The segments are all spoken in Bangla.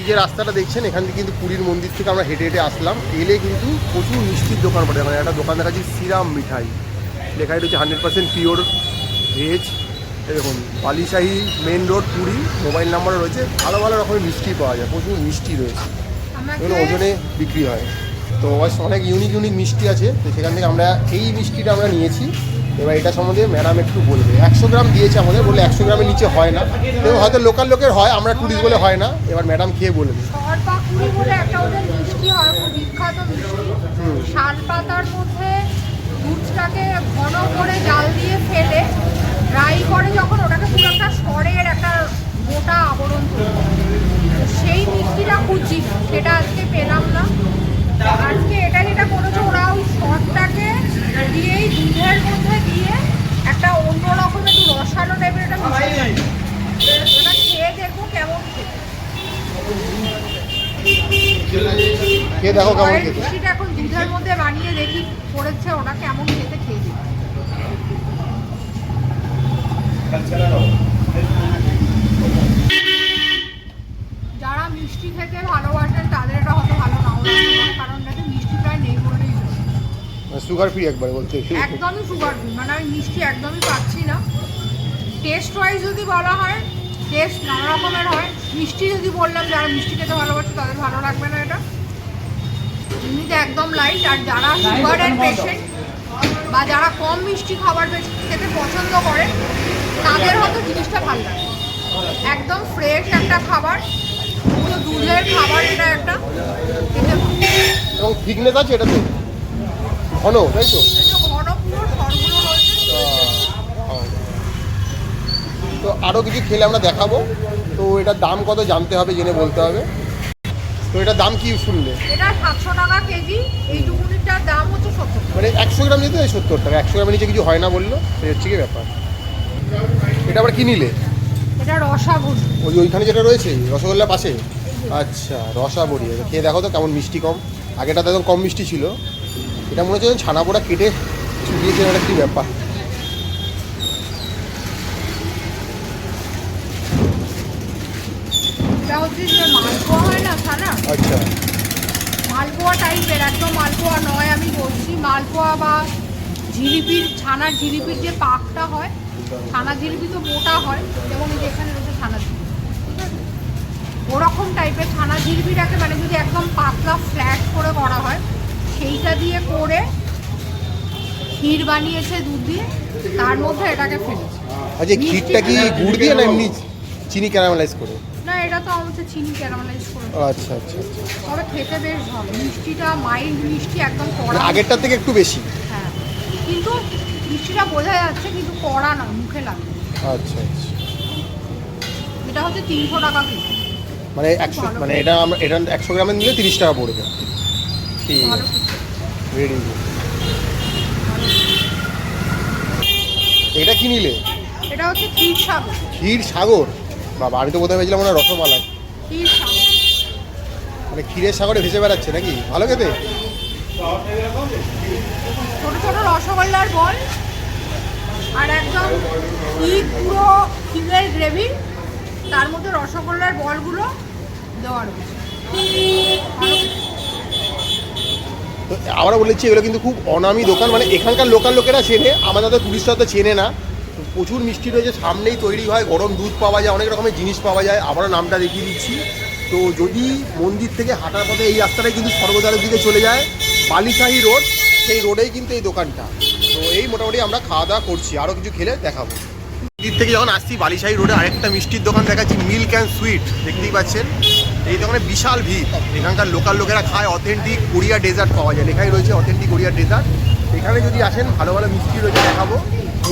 যে রাস্তাটা দেখছেন এখান থেকে কিন্তু পুরীর মন্দির থেকে আমরা হেঁটে হেঁটে আসলাম। এলে কিন্তু প্রচুর মিষ্টির দোকান পড়ে। মানে একটা দোকান দেখা যাচ্ছে শ্রীরাম মিঠাই, লেখাই রয়েছে 100% পিওর ভেজ। এরকম বালিশাহী মেন রোড পুরী, মোবাইল নাম্বারও রয়েছে। ভালো ভালো রকমের মিষ্টি পাওয়া যায়, প্রচুর মিষ্টি রয়েছে, এগুলো ওজনে বিক্রি হয়। তো অনেক ইউনিক ইউনিক মিষ্টি আছে, তো সেখান থেকে আমরা এই মিষ্টিটা আমরা নিয়েছি। এবার এটা সম্বন্ধে ম্যাডাম একটু বলবে। 100 গ্রাম দিয়েছে আমাদের, বলে 100 গ্রামের নিচে হয় না, এবং হয়তো লোকাল লোকের হয়, আমরা টুরিস্ট বলে হয় না। এবার ম্যাডাম খেয়ে বলবে। শালপাতার মধ্যে দুধটাকে ঘন করে জাল দিয়ে ফেলে ড্রাই করে, যখন ওটাকে পুরো একটা সরের একটা মোটা আবরণ তৈরি, সেই মিষ্টিটা খুঁজছি, সেটা আজকে পেলাম না। আজকে এটা যেটা করেছে ওরা ওই শর্টটাকে দিয়েই দুধের মধ্যে দিয়ে একটা অন্যরকম একটু রসালো টাইপের একটা মিষ্টি, ওটা খেয়ে দেখবো কেমন খেয়ে দেখো কেমন খেতে। মিষ্টিটা এখন দুধের মধ্যে বানিয়ে দেখি করেছে, ওটা কেমন খেতে খেয়ে দিই। যারা মিষ্টি খেতে ভালোবাসেন তাদের এটা হয়তো ভালো নাও লাগবে, কারণ এটাতে মিষ্টি প্রায় নেই বলেই সুগার ফ্রি একবার বলতে একদমই সুগার ফ্রি, মানে আমি মিষ্টি একদমই পাচ্ছি না। টেস্ট ওয়াইজ যদি বলা হয়, টেস্ট নানা রকমের হয়। মিষ্টি যদি বললাম, যারা মিষ্টি খেতে ভালোবাসে তাদের ভালো লাগবে না এটা, এমনিতে একদম লাইট। আর যারা সুগারের পেশেন্ট বা যারা কম মিষ্টি খাবার খেতে পছন্দ করে তাদের হয়তো জিনিসটা ভালো লাগে। একদম ফ্রেশ একটা খাবার, পুরো দুধের খাবার এটা একটা, এবং থিকনেস আছে এটাতে, ঘন, তাই তো? ঘন পুরো সরগুলো রয়েছে। তো আরও কিছু খেলে আমরা দেখাবো। তো এটার দাম কত জানতে হবে, জেনে বলতে হবে। তো এটার দাম কি শুনলে? এটা 700 টাকা কেজি, এইটুকুনিটার দাম হচ্ছে 70। মানে 100 গ্রাম নিতে 70 টাকা, 100 গ্রামের নিচে কিছু হয় না বললো, সে হচ্ছে কি ব্যাপার। এটা আবার কি নিলে? এটা রসাবড়ি, ওইখানে যেটা রয়েছে রসগোল্লার পাশে। আচ্ছা, রসাবড়ি। খেয়ে দেখো তো কেমন মিষ্টি কম। আগেটা তো একদম কম মিষ্টি ছিল, এটা মনে হচ্ছে ছানা পোড়া কেটে চুবিয়েছে, একটা কী ব্যাপার। এটা হচ্ছে যে মালপোয়া হয় না ছানা, আচ্ছা, মালপোয়া টাইপের, একদম মালপোয়া নয় আমি বলছি, মালপোয়া বা জিলিপির, ছানার জিলিপির যে পাকটা হয়, ছানার জিলিপি তো মোটা হয়, যেমন এই যে এখানে রয়েছে ছানার জিলিপি, ওরকম টাইপের ছানার জিলিপিটাকে, মানে যদি একদম পাতলা ফ্ল্যাট করে করা হয়, সেইটা দিয়ে করে ক্ষীর বানিয়েছে দুধ দিয়ে, তার মধ্যে এটাকে ফেলেছে। আচ্ছা, ক্ষীরটা কি গুড় দিয়ে না এমনি চিনি ক্যারামেলাইজ করে? না, এটা তো আমাদের চিনি ক্যারামেলাইজ করে। আচ্ছা আচ্ছা আচ্ছা। তবে খেতে বেশ ভালো, মিষ্টিটা মাইল্ড মিষ্টি, একদম কড়া, আগেরটার থেকে একটু বেশি। হ্যাঁ, কিন্তু মিষ্টিটা বোঝা যাচ্ছে, কিন্তু কড়া না, মুখে লাগে। আচ্ছা আচ্ছা। এটা হচ্ছে 300 টাকা কেজি। মানে 100, মানে এটা 100 গ্রামের নিলে 30 টাকা পড়বে। ঠিক ভালো আছে, রেডি। এটা কি নিলে? এটা হচ্ছে ক্ষীর সাগর। ক্ষীর সাগর? বাবা, আমি তো কোথায় ভেবেছিলাম মনে হয় রসমালাই। ক্ষীর সাগর মানে ক্ষীরের সাগরে ভেসে বেড়াচ্ছে নাকি? ভালো খেতে। ছোট ছোট রসগোল্লার বল, আর একদম ক্ষীর, পুরো ক্ষীরের গ্রেভি, তার মধ্যে রসগোল্লার বলগুলো দেওয়া রয়েছে। তো আমরা বলেছি এগুলো কিন্তু খুব অনামি দোকান, মানে এখানকার লোকাল লোকেরা চেনে, আমাদের তো টুরিস্টরা তো চেনে না। প্রচুর মিষ্টি রয়েছে, সামনেই তৈরি হয়, গরম দুধ পাওয়া যায়, অনেক রকমের জিনিস পাওয়া যায়। আবারও নামটা দেখিয়ে দিচ্ছি। তো যদি মন্দির থেকে হাঁটার পথে এই রাস্তাটাই কিন্তু স্বর্গদ্বারের দিকে চলে যায়, বালিশাহী রোড, সেই রোডেই কিন্তু এই দোকানটা। তো এই মোটামুটি আমরা খাওয়া দাওয়া করছি, আরও কিছু খেলে দেখাবো। মন্দির থেকে যখন আসছি বালিশাহী রোডে আরেকটা মিষ্টির দোকান দেখাচ্ছি, মিল্ক অ্যান্ড সুইট, দেখতেই পাচ্ছেন। এই দোকানে বিশাল ভিড়, এখানকার লোকাল লোকেরা খায়। অথেন্টিক কোরিয়া ডেজার্ট পাওয়া যায়, লেখাই রয়েছে অথেন্টিক কোরিয়া ডেজার্ট। এখানে যদি আসেন ভালো ভালো মিষ্টি রয়েছে, দেখাবো।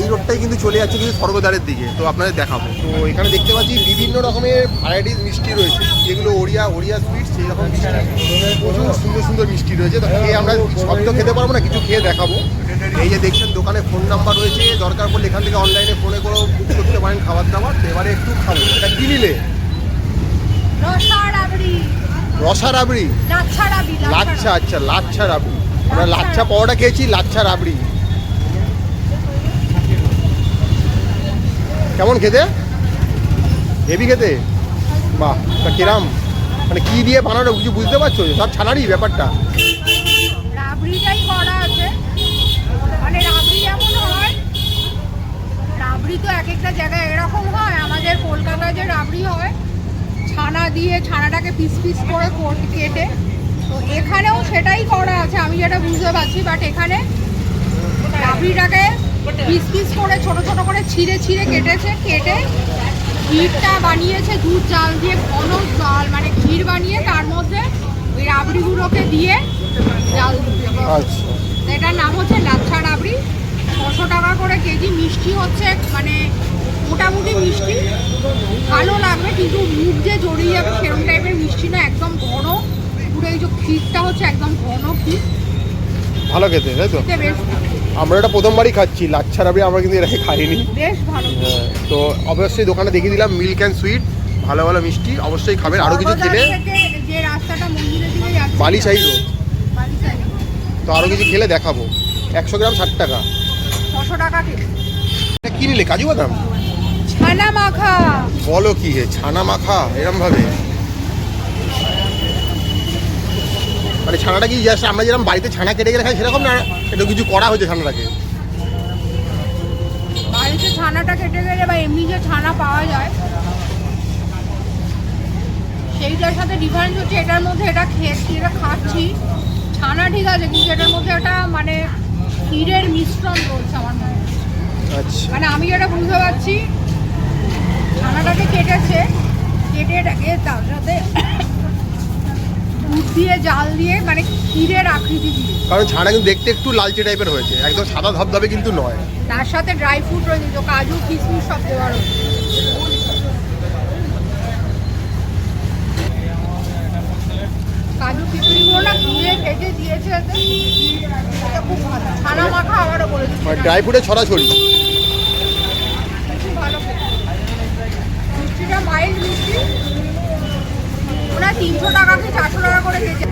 এই রোডটাই কিন্তু চলে যাচ্ছে কিন্তু স্বর্গদ্বারের দিকে, তো আপনাদের দেখাবো। তো এখানে দেখতে পাচ্ছি বিভিন্ন রকমের ভ্যারাইটিস মিষ্টি রয়েছে, যেগুলো ওরিয়া সুইট, সেই রকম মিষ্টি, প্রচুর সুন্দর সুন্দর মিষ্টি রয়েছে। তো খেয়ে আমরা সব তো খেতে পারবো না, কিছু খেয়ে দেখাবো। এই যে দেখছেন দোকানে ফোন নাম্বার রয়েছে, দরকার পড়লে এখান থেকে অনলাইনে ফোনে করেও বুক করতে পারেন খাবার দাবার। তো এবারে একটু খাবো। এটা কি নিলে? রসা রাবড়ি, লাচ্ছা। আচ্ছা, লাচ্ছা রাবড়ি। আমরা লাচ্ছা পাওয়াটা খেয়েছি, লাচ্ছা রাবড়ি কেমন খেতে? হেভি খেতে? বাহ, তা কিরাম? মানে কি দিয়ে বানানো কিছু বুঝতে পারছো? সব ছানারই ব্যাপারটা। রাবড়িটাই করা আছে, মানে রাবড়ি যেমন হয়, রাবড়ি তো এক একটা জায়গায় এরকম হয়। আমাদের কলকাতায় যে রাবড়ি হয় ছানা দিয়ে, ছানাটাকে পিস পিস করে কেটে, তো এখানেও সেটাই করা আছে আমি যেটা বুঝতে পারছি। বাট এখানে রাবড়িটাকে পিস পিস করে ছোট ছোট করে ছিঁড়ে ছিঁড়ে কেটেছে, কেটে ক্ষীরটা বানিয়েছে দুধ জাল দিয়ে, ঘন জাল মানে ক্ষীর বানিয়ে তার মধ্যে ওই রাবড়িগুলোকে দিয়ে জাল দিতে। আচ্ছা, এটার নাম হচ্ছে লাচ্ছা রাবড়ি। 600 টাকা করে কেজি। মিষ্টি হচ্ছে মানে মোটামুটি মিষ্টি, ভালো লাগবে, কিন্তু মুখ যে জড়িয়ে যাবে সেরকম টাইপের মিষ্টি না, একদম ঘন। পুরো এই যে ক্ষীরটা হচ্ছে একদম ঘন ক্ষীর, ভালো খেতে, তাই তো? খেতে বেশ আমরা এটা প্রথমবারই খাচ্ছি লাচ্ছা রাবড়ি, আমরা কিন্তু এর আগে খাইনি। বেশ ভালো। হ্যাঁ, তো অবশ্যই দোকানে দেখিয়ে দিলাম মিল্ক অ্যান্ড সুইট, ভালো ভালো মিষ্টি অবশ্যই খাবেন। আরও কিছু খেলে সর্বদার থেকে যে রাস্তাটা মন্দিরের দিকে যাচ্ছে, বালিশাহী রোড, বালিশাহী, তো আরও কিছু খেলে দেখাবো। 100 গ্রাম 60 টাকা। 600 টাকা কেজি। এটা কি নিলে? কাজু বাদাম? ছানা মাখা। বলো কি হে, ছানা মাখা এরম ভাবে? মানে ছানাটা কি জাস্ট আমরা যেরকম বাড়িতে ছানা কেটে গেলে খাই সেরকম না, এটা কিছু করা হয়েছে ছানাটাকে? বাড়িতে ছানাটা কেটে গেলে বা এমনি যে ছানা পাওয়া যায় সেইটার সাথে ডিফারেন্স হচ্ছে এটার মধ্যে এটা এটা খাচ্ছি ছানা ঠিক আছে, কিন্তু এটার মধ্যে একটা মানে ক্ষীরের মিশ্রণ রয়েছে আমার মনে হয়। আচ্ছা, মানে আমি যেটা বুঝতে পারছি, ছানাটাকে কেটেছে, কেটে এটাকে তার সাথে দুধ দিয়ে জাল দিয়ে মানে ক্ষীরের আকৃতি দিয়ে, কারণ ছানা কিন্তু দেখতে একটু লালচে টাইপের হয়েছে, একদম সাদা ধবধবে কিন্তু নয়। তার সাথে ড্রাই ফ্রুট রয়েছে, তো কাজু কিশমিশ সব দেওয়া রয়েছে। কাজু কিশমিশগুলো না ঘিরে ভেজে দিয়েছে, এটা খুব ভালো। ছানা মাখা আবারও বলে দিচ্ছি, মানে ড্রাই ফ্রুটের ছড়াছড়ি। খুব ভালো খেতে। মিষ্টিটা মাইল্ড মিষ্টি। ওরা 300 টাকা কি 400 টাকা করে কেজি।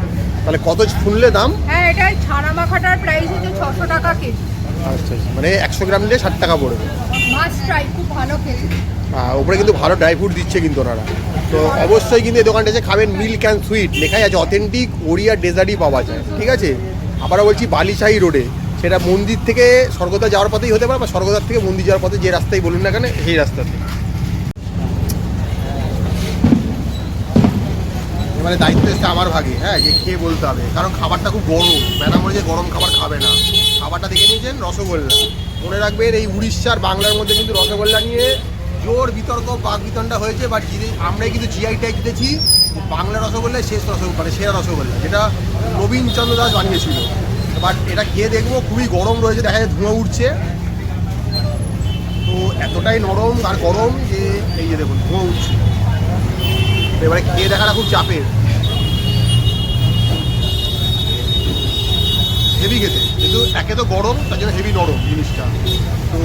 তাহলে কত শুনলে দাম? হ্যাঁ, এটা ছানা মাখাটার প্রাইস হচ্ছে 600 টাকা কেজি। আচ্ছা, মানে 100 গ্রাম নিলে 60 টাকা পড়বে। মাছ ট্রাই, খুব ভালো খেতে। ওপরে কিন্তু ভালো ড্রাই ফ্রুট দিচ্ছে কিন্তু ওনারা। তো অবশ্যই কিন্তু এই দোকানটা এসে খাবেন। মিল্ক অ্যান্ড সুইট লেখাই আছে, অথেন্টিক ওড়িয়া ডেজার্টই পাওয়া যায়, ঠিক আছে? আবারও বলছি বালিশাহী রোডে, সেটা মন্দির থেকে স্বর্গদ্বার যাওয়ার পথেই হতে পারে, বা স্বর্গদ্বার থেকে মন্দির যাওয়ার পথে যে রাস্তায় বলুন না কেন সেই রাস্তাতে। এবারে দায়িত্ব এসছে আমার ভাগে, হ্যাঁ, যে খেয়ে বলতে হবে, কারণ খাবারটা খুব গরম। ম্যাডাম বলে যে গরম খাবার খাবে না। খাবারটা দেখে নিয়েছেন, রসগোল্লা। মনে রাখবেন এই উড়িষ্যার বাংলার মধ্যে কিন্তু রসগোল্লা নিয়ে জোর বিতর্ক, বাক বিতণ্ডা হয়েছে, বাট আমরাই কিন্তু জিআই ট্যাগ জিতেছি বাংলা রসগোল্লায় শেষ রসগোল্লা, মানে সেরা রসগোল্লা, যেটা রবীন্দ্রচন্দ্র দাস বানিয়েছিল। বাট এটা খেয়ে দেখবো, খুবই গরম রয়েছে, দেখা যায় ধোঁয়া উঠছে, তো এতটাই নরম আর গরম যে এই যে দেখুন ধোঁয়া উঠছে। এবারে খেয়ে দেখাটা খুব চাপের, হেভি খেতে, কিন্তু একে তো গরম, তার জন্য হেভি নরম জিনিসটা। তো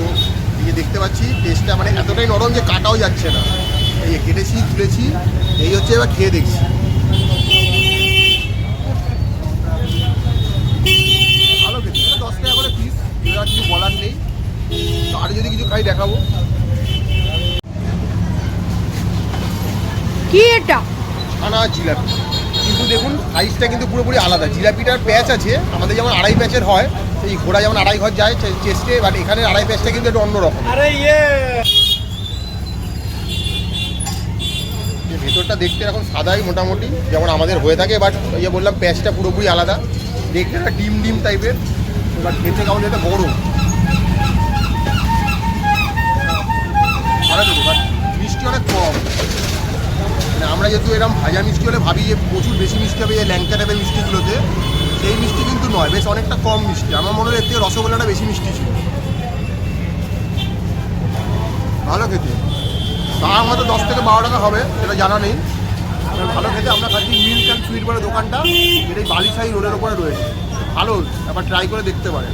এই যে দেখতে পাচ্ছি টেস্টটা মানে এতটাই নরম যে কাটাও যাচ্ছে না। এই যে কেটেছি, তুলেছি, এই হচ্ছে, এবার খেয়ে দেখছি। ভালো খেতে, 10 টাকা করে পিস, এবার কিছু বলার নেই। আর যদি কিছু খাই দেখাবো। কি এটা? ছানা জিলাপি, কিন্তু দেখুন সাইজটা কিন্তু পুরোপুরি আলাদা। জিলাপিটার প্যাচ আছে, আমাদের যেমন 2.5 প্যাচের হয়, এই ঘোড়া যেমন 2.5 ঘর যায় চেস্টে, বাট এখানে 2.5 প্যাচটা কিন্তু একটু অন্যরকম। ভেতরটা দেখতে এখন সাদাই মোটামুটি যেমন আমাদের হয়ে থাকে, বাট ওই যে বললাম প্যাচটা পুরোপুরি আলাদা। দেখতে একটা ডিম ডিম টাইপের, বাট খেতে কেমন এটা গরম। ভালো কিন্তু, বাট মিষ্টি অনেক কম। মানে আমরা যেহেতু এরকম ভাজা মিষ্টি হলে ভাবি যে প্রচুর বেশি মিষ্টি হবে, এই ল্যাংচা টাইপের মিষ্টিগুলোতে, সেই মিষ্টি কিন্তু নয়, বেশ অনেকটা কম মিষ্টি। আমার মনে হয় এর থেকে রসগোল্লাটা বেশি মিষ্টি ছিল। ভালো খেতে, তার মতো 10 থেকে 12 টাকা হবে, সেটা জানা নেই। ভালো খেতে। আমরা খাচ্ছি মিল্ক অ্যান্ড সুইট বলে দোকানটা, যেটা এই বালিশাহী রোডের ওপরে রয়েছে। ভালো, আবার ট্রাই করে দেখতে পারেন।